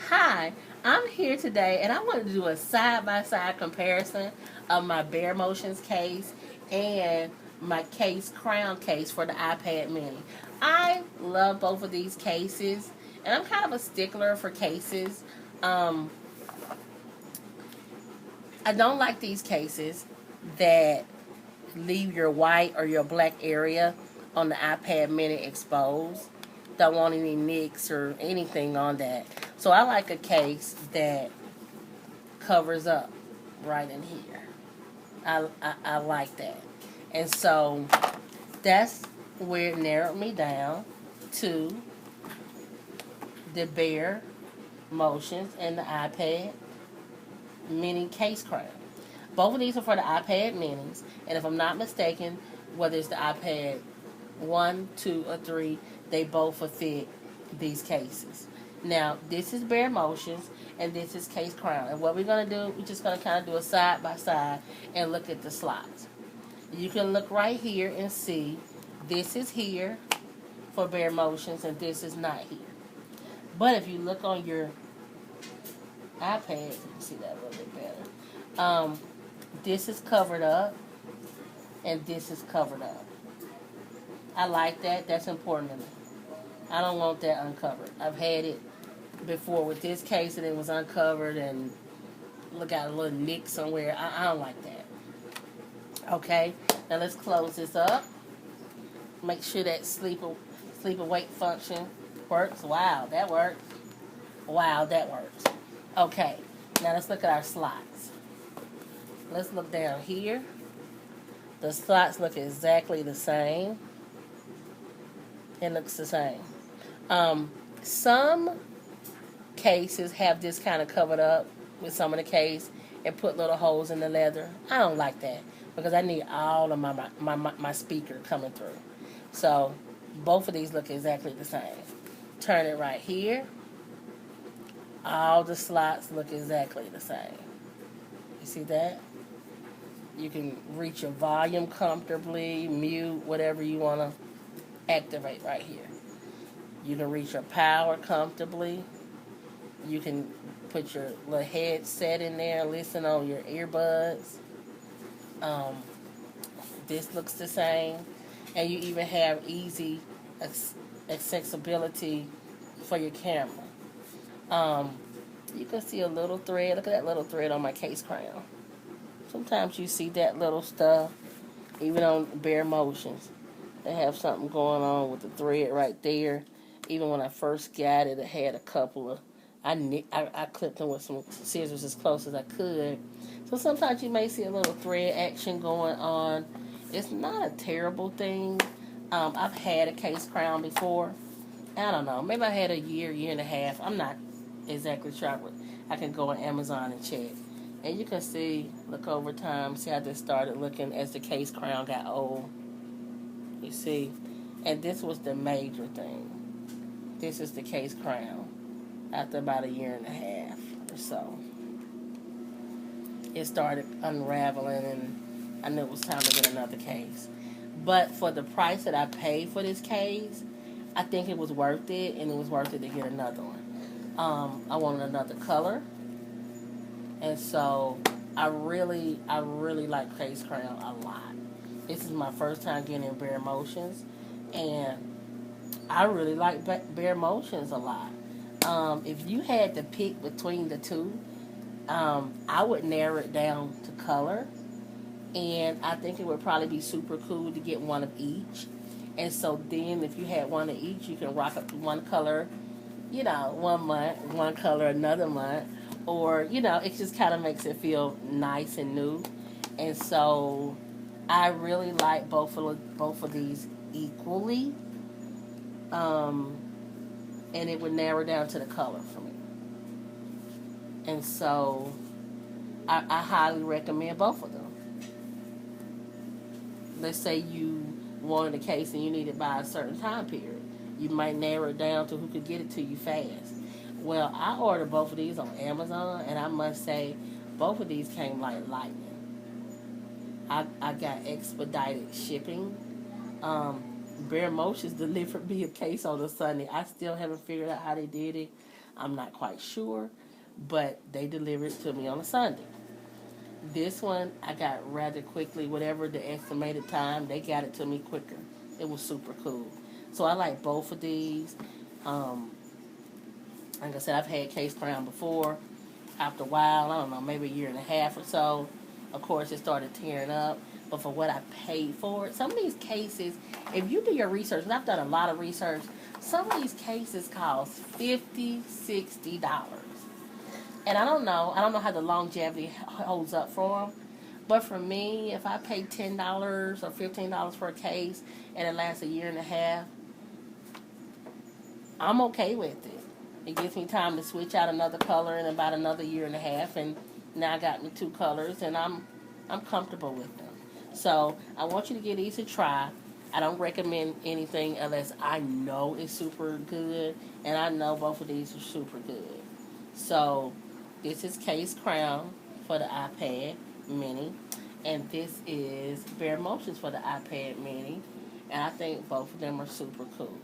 Hi, I'm here today and I want to do a side-by-side comparison of my Bare Motions case and my case crown case for the iPad mini. I love both of these cases and I'm kind of a stickler for cases. Um, I don't like these cases that leave your white or your black area on the iPad mini exposed. Don't want any nicks or anything on that. So I like a case that covers up right in here. I like that. And so that's where it narrowed me down to the Bare Motions and the iPad mini case crown. Both of these are for the iPad minis, and if I'm not mistaken, whether it's the iPad 1, 2, or 3, they both will fit these cases. Now, this is Bare Motions, and this is Case Crown. And what we're going to do, we're just going to kind of do a side by side and look at the slots. You can look right here and see this is here for Bare Motions, and this is not here. But if you look on your iPad, you can see that a little bit better. This is covered up, and this is covered up. I like that. That's important to me. I don't want that uncovered. I've had it before with this case, and it was uncovered, and look at a little nick somewhere. I don't like that. Okay, now let's close this up. Make sure that sleep awake function works. Wow, that works. Wow, that works. Okay, now let's look at our slots. Let's look down here. The slots look exactly the same. It looks the same. Some cases have this kind of covered up with some of the case and put little holes in the leather. I don't like that because I need all of my speaker coming through. So both of these look exactly the same. Turn it right here. All the slots look exactly the same. You see that? You can reach your volume comfortably, mute, whatever you want to activate right here. You can reach your power comfortably. You can put your little headset in there, listen on your earbuds. This looks the same. And you even have easy accessibility for your camera. You can see a little thread. Look at that little thread on my case crown. Sometimes you see that little stuff, even on Bare Motions. They have something going on with the thread right there. Even when I first got it, it had a couple of, I clipped them with some scissors as close as I could. So sometimes you may see a little thread action going on. It's not a terrible thing. I've had a case crown before. I don't know. Maybe I had a year and a half. I'm not exactly sure. I can go on Amazon and check. And you can see, look over time, see how this started looking as the case crown got old. You see? And this was the major thing. This is the case crown after about a year and a half or so. It started unraveling and I knew it was time to get another case. But for the price that I paid for this case, I think it was worth it, and it was worth it to get another one. I wanted another color, and so I really like Case Crown a lot. This is my first time getting Bare Motions, and I really like Bare Motions a lot. If you had to pick between the two, I would narrow it down to color, and I think it would probably be super cool to get one of each. And so then if you had one of each, you can rock up to one color, 1 month, one color another month. Or, it just kind of makes it feel nice and new. And so I really like both of these equally. And it would narrow down to the color for me. And so I highly recommend both of them. Let's say you wanted a case and you need it by a certain time period. You might narrow it down to who could get it to you fast. Well, I ordered both of these on Amazon, and I must say, both of these came like lightning. I got expedited shipping. Bare Motions delivered me a case on a Sunday. I still haven't figured out how they did it. I'm not quite sure, but they delivered it to me on a Sunday. This one I got rather quickly, whatever the estimated time, they got it to me quicker. It was super cool. So I like both of these. Um, like I said, I've had Case Crown before. After a while, I don't know, maybe a year and a half or so, of course it started tearing up. But for what I paid for it, some of these cases, if you do your research, and I've done a lot of research, some of these cases cost $50, $60. And I don't know how the longevity holds up for them. But for me, if I pay $10 or $15 for a case and it lasts a year and a half, I'm okay with it. It gives me time to switch out another color in about another year and a half, and now I got me two colors, and I'm comfortable with them. So I want you to give these a try. I don't recommend anything unless I know it's super good, and I know both of these are super good. So this is Case Crown for the iPad Mini, and this is Bare Motions for the iPad Mini, and I think both of them are super cool.